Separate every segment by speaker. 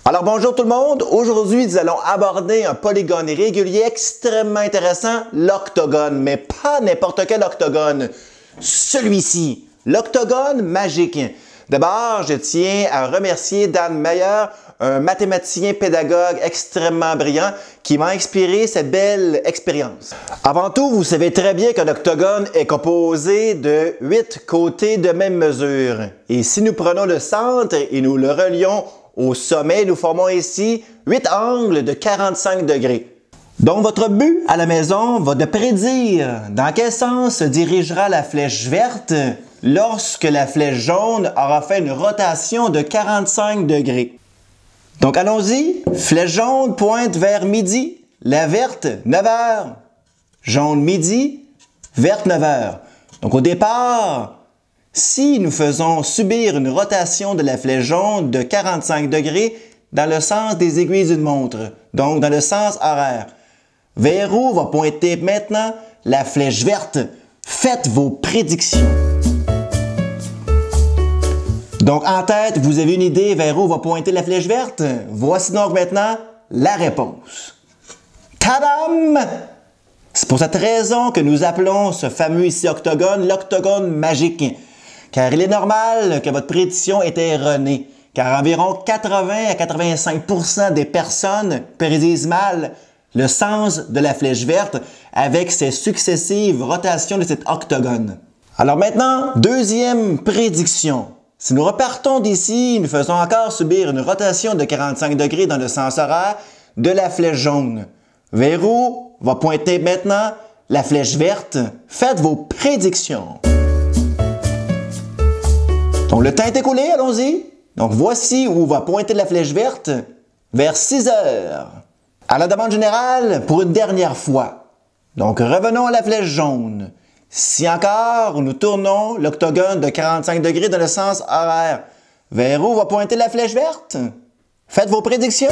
Speaker 1: Alors bonjour tout le monde, aujourd'hui nous allons aborder un polygone régulier extrêmement intéressant, l'octogone, mais pas n'importe quel octogone, celui-ci, l'octogone magique. D'abord, je tiens à remercier Dan Meyer, un mathématicien pédagogue extrêmement brillant qui m'a inspiré cette belle expérience. Avant tout, vous savez très bien qu'un octogone est composé de 8 côtés de même mesure. Et si nous prenons le centre et nous le relions au sommet, nous formons ici 8 angles de 45 degrés. Donc, votre but à la maison va de prédire dans quel sens se dirigera la flèche verte lorsque la flèche jaune aura fait une rotation de 45 degrés. Donc, allons-y. Flèche jaune pointe vers midi, la verte 9 h. Jaune midi, verte 9 h. Donc, au départ, si nous faisons subir une rotation de la flèche jaune de 45 degrés dans le sens des aiguilles d'une montre, donc dans le sens horaire, vers où va pointer maintenant la flèche verte? Faites vos prédictions. Donc en tête, vous avez une idée vers où va pointer la flèche verte? Voici donc maintenant la réponse. Tadam! C'est pour cette raison que nous appelons ce fameux ici octogone l'octogone magique. Car il est normal que votre prédiction était erronée, car environ 80 à 85% des personnes prédisent mal le sens de la flèche verte avec ses successives rotations de cet octogone. Alors maintenant, deuxième prédiction. Si nous repartons d'ici, nous faisons encore subir une rotation de 45 degrés dans le sens horaire de la flèche jaune. Vers où va pointer maintenant la flèche verte? Faites vos prédictions. Donc, le temps est écoulé, allons-y. Donc, voici où va pointer la flèche verte, vers 6 h. À la demande générale, pour une dernière fois. Donc, revenons à la flèche jaune. Si encore nous tournons l'octogone de 45 degrés dans le sens horaire, vers où va pointer la flèche verte? Faites vos prédictions.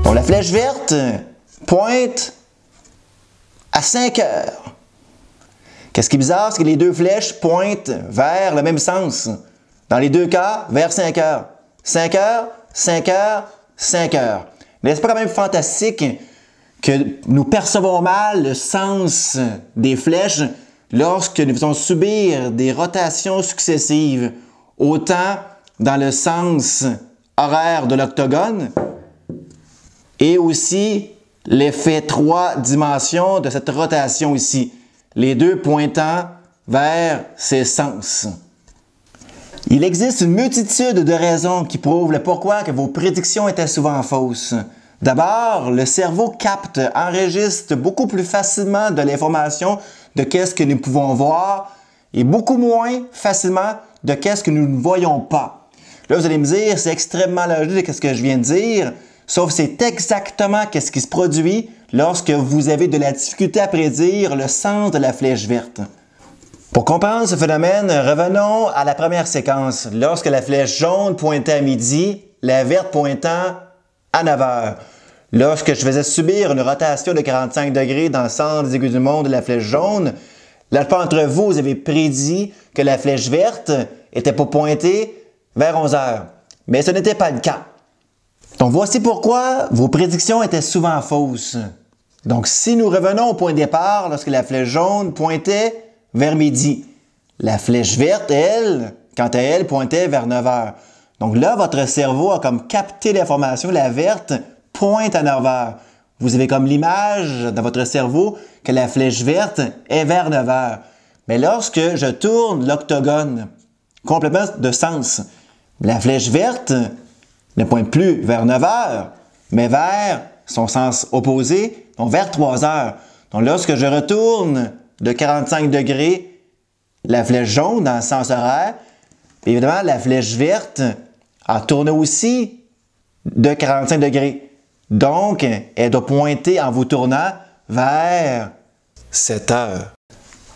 Speaker 1: Donc, la flèche verte pointe à 5 h. Qu'est-ce qui est bizarre, c'est que les deux flèches pointent vers le même sens. Dans les deux cas, vers 5 h. 5 h, 5 h, 5 h. N'est-ce pas quand même fantastique que nous percevons mal le sens des flèches lorsque nous faisons subir des rotations successives, autant dans le sens horaire de l'octogone et aussi l'effet 3 dimensions de cette rotation ici. Les deux pointant vers ces sens. Il existe une multitude de raisons qui prouvent le pourquoi que vos prédictions étaient souvent fausses. D'abord, le cerveau capte, enregistre beaucoup plus facilement de l'information de qu'est-ce que nous pouvons voir et beaucoup moins facilement de qu'est-ce que nous ne voyons pas. Là, vous allez me dire, c'est extrêmement logique ce que je viens de dire, sauf que c'est exactement ce qui se produit lorsque vous avez de la difficulté à prédire le sens de la flèche verte. Pour comprendre ce phénomène, revenons à la première séquence. Lorsque la flèche jaune pointait à midi, la verte pointant à 9 h. Lorsque je faisais subir une rotation de 45 degrés dans le sens des aiguilles du monde de la flèche jaune, la plupart d'entre vous, vous avez prédit que la flèche verte était pour pointer vers 11 h. Mais ce n'était pas le cas. Donc, voici pourquoi vos prédictions étaient souvent fausses. Donc, si nous revenons au point de départ, lorsque la flèche jaune pointait vers midi, la flèche verte, elle, quant à elle, pointait vers 9 h. Donc là, votre cerveau a comme capté l'information, la verte pointe à 9 h. Vous avez comme l'image dans votre cerveau que la flèche verte est vers 9 h. Mais lorsque je tourne l'octogone complètement de sens, la flèche verte ne pointe plus vers 9 h, mais vers son sens opposé, donc vers 3 h. Donc lorsque je retourne de 45 degrés la flèche jaune dans le sens horaire, évidemment la flèche verte a tourné aussi de 45 degrés. Donc, elle doit pointer en vous tournant vers 7 h.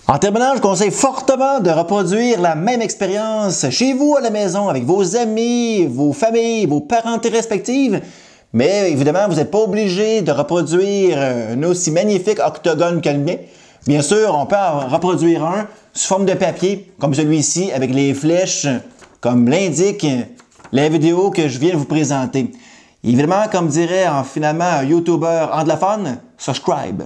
Speaker 1: En terminant, je conseille fortement de reproduire la même expérience chez vous à la maison avec vos amis, vos familles, vos parentés respectives. Mais évidemment, vous n'êtes pas obligé de reproduire un aussi magnifique octogone que le mien. Bien sûr, on peut en reproduire un sous forme de papier, comme celui-ci, avec les flèches, comme l'indique les vidéos que je viens de vous présenter. Évidemment, comme dirait finalement un YouTuber anglophone, subscribe.